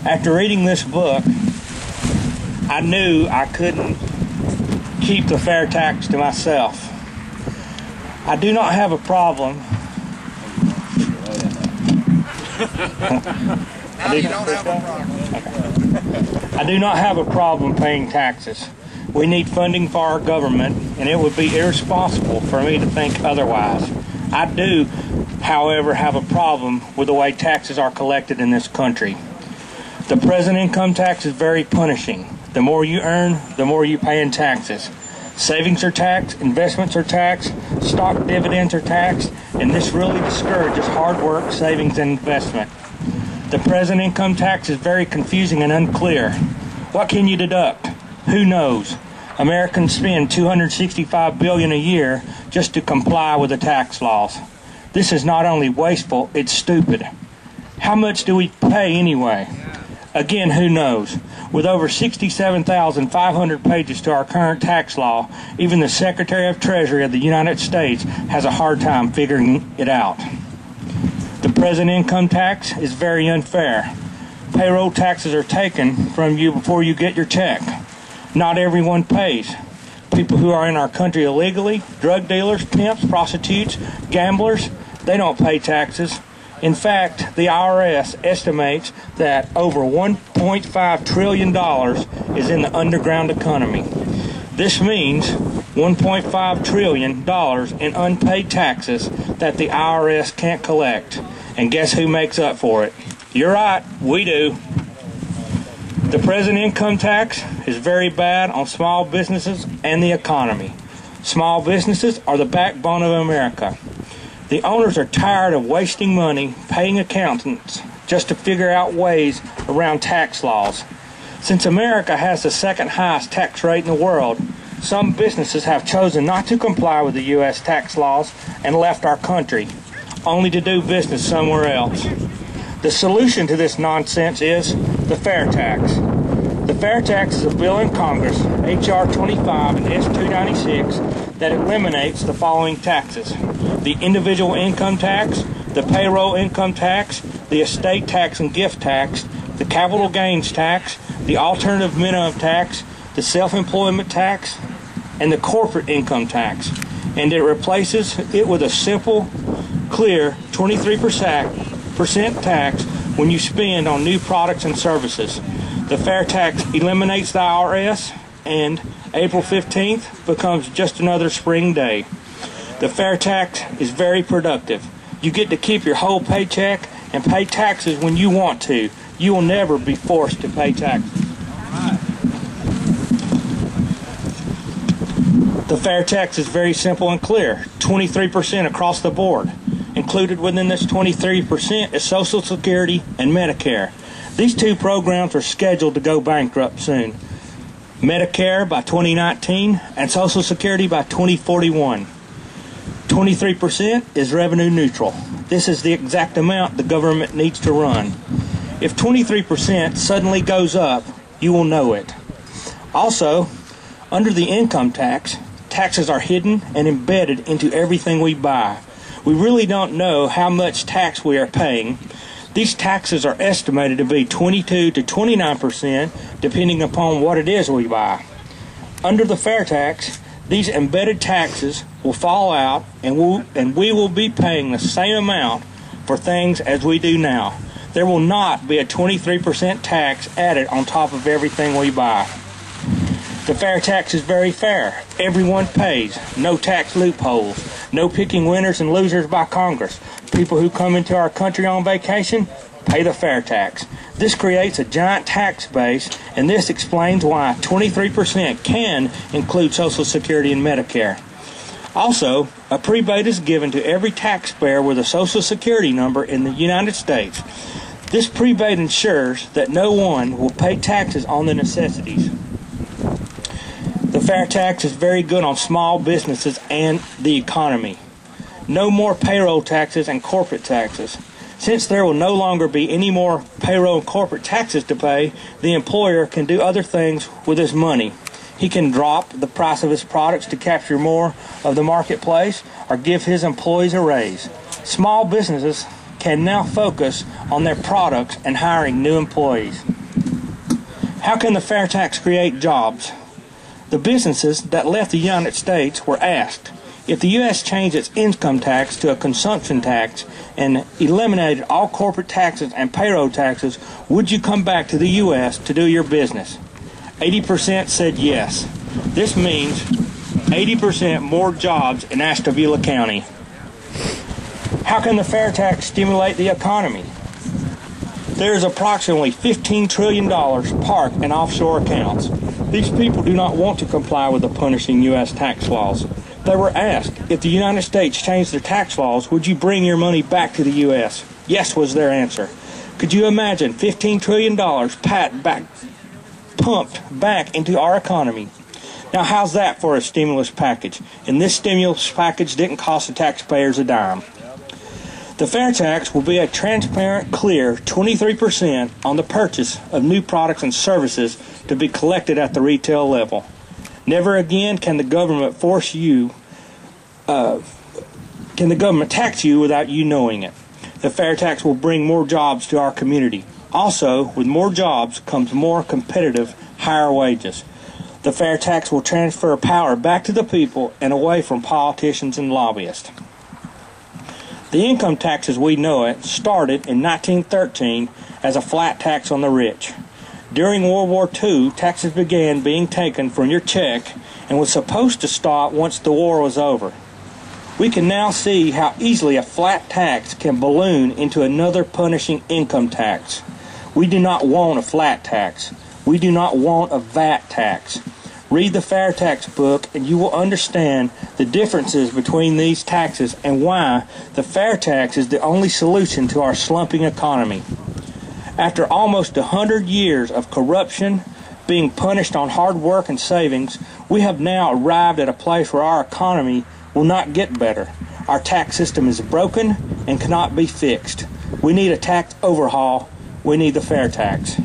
After reading this book, I knew I couldn't keep the Fairtax to myself. I do not have a problem. I do not have a problem paying taxes. We need funding for our government, and it would be irresponsible for me to think otherwise. I do, however, have a problem with the way taxes are collected in this country. The present income tax is very punishing. The more you earn, the more you pay in taxes. Savings are taxed, investments are taxed, stock dividends are taxed, and this really discourages hard work, savings, and investment. The present income tax is very confusing and unclear. What can you deduct? Who knows? Americans spend $265 billion a year just to comply with the tax laws. This is not only wasteful, it's stupid. How much do we pay anyway? Again, who knows? With over 67,500 pages to our current tax law, even the Secretary of Treasury of the United States has a hard time figuring it out. The present income tax is very unfair. Payroll taxes are taken from you before you get your check. Not everyone pays. People who are in our country illegally, drug dealers, pimps, prostitutes, gamblers, they don't pay taxes. In fact, the IRS estimates that over $1.5 trillion is in the underground economy. This means $1.5 trillion in unpaid taxes that the IRS can't collect. And guess who makes up for it? You're right, we do. The present income tax is very bad on small businesses and the economy. Small businesses are the backbone of America. The owners are tired of wasting money paying accountants just to figure out ways around tax laws. Since America has the second highest tax rate in the world, some businesses have chosen not to comply with the U.S. tax laws and left our country, only to do business somewhere else. The solution to this nonsense is the Fairtax. The Fairtax is a bill in Congress, H.R. 25 and S. 296, that eliminates the following taxes: the individual income tax, the payroll income tax, the estate tax and gift tax, the capital gains tax, the alternative minimum tax, the self-employment tax, and the corporate income tax. And it replaces it with a simple, clear 23% tax when you spend on new products and services. The Fairtax eliminates the IRS, and April 15th becomes just another spring day. The Fairtax is very productive. You get to keep your whole paycheck and pay taxes when you want to. You will never be forced to pay taxes. The Fairtax is very simple and clear, 23% across the board. Included within this 23% is Social Security and Medicare. These two programs are scheduled to go bankrupt soon. Medicare by 2019 and Social Security by 2041. 23% is revenue neutral. This is the exact amount the government needs to run. If 23% suddenly goes up, you will know it. Also, under the income tax, taxes are hidden and embedded into everything we buy. We really don't know how much tax we are paying. These taxes are estimated to be 22 to 29% depending upon what it is we buy. Under the Fairtax, these embedded taxes will fall out and we will be paying the same amount for things as we do now. There will not be a 23% tax added on top of everything we buy. The Fairtax is very fair. Everyone pays. No tax loopholes. No picking winners and losers by Congress. People who come into our country on vacation pay the Fairtax. This creates a giant tax base, and this explains why 23% can include Social Security and Medicare. Also, a prebate is given to every taxpayer with a Social Security number in the United States. This prebate ensures that no one will pay taxes on the necessities. The Fairtax is very good on small businesses and the economy. No more payroll taxes and corporate taxes. Since there will no longer be any more payroll and corporate taxes to pay, the employer can do other things with his money. He can drop the price of his products to capture more of the marketplace or give his employees a raise. Small businesses can now focus on their products and hiring new employees. How can the Fairtax create jobs? The businesses that left the United States were asked, if the U.S. changed its income tax to a consumption tax and eliminated all corporate taxes and payroll taxes, would you come back to the U.S. to do your business? 80% said yes. This means 80% more jobs in Ashtabula County. How can the Fairtax stimulate the economy? There is approximately $15 trillion parked in offshore accounts. These people do not want to comply with the punishing U.S. tax laws. They were asked, if the United States changed their tax laws, would you bring your money back to the U.S.? Yes was their answer. Could you imagine $15 trillion pumped back into our economy? Now, how's that for a stimulus package? And this stimulus package didn't cost the taxpayers a dime. The Fairtax will be a transparent, clear 23% on the purchase of new products and services to be collected at the retail level. Never again can the government tax you without you knowing it. The Fairtax will bring more jobs to our community. Also, with more jobs comes more competitive, higher wages. The Fairtax will transfer power back to the people and away from politicians and lobbyists. The income tax as we know it started in 1913 as a flat tax on the rich. During World War II, taxes began being taken from your check and was supposed to stop once the war was over. We can now see how easily a flat tax can balloon into another punishing income tax. We do not want a flat tax. We do not want a VAT tax. Read the Fairtax book and you will understand the differences between these taxes and why the Fairtax is the only solution to our slumping economy. After almost 100 years of corruption being punished on hard work and savings, we have now arrived at a place where our economy will not get better. Our tax system is broken and cannot be fixed. We need a tax overhaul. We need the Fairtax.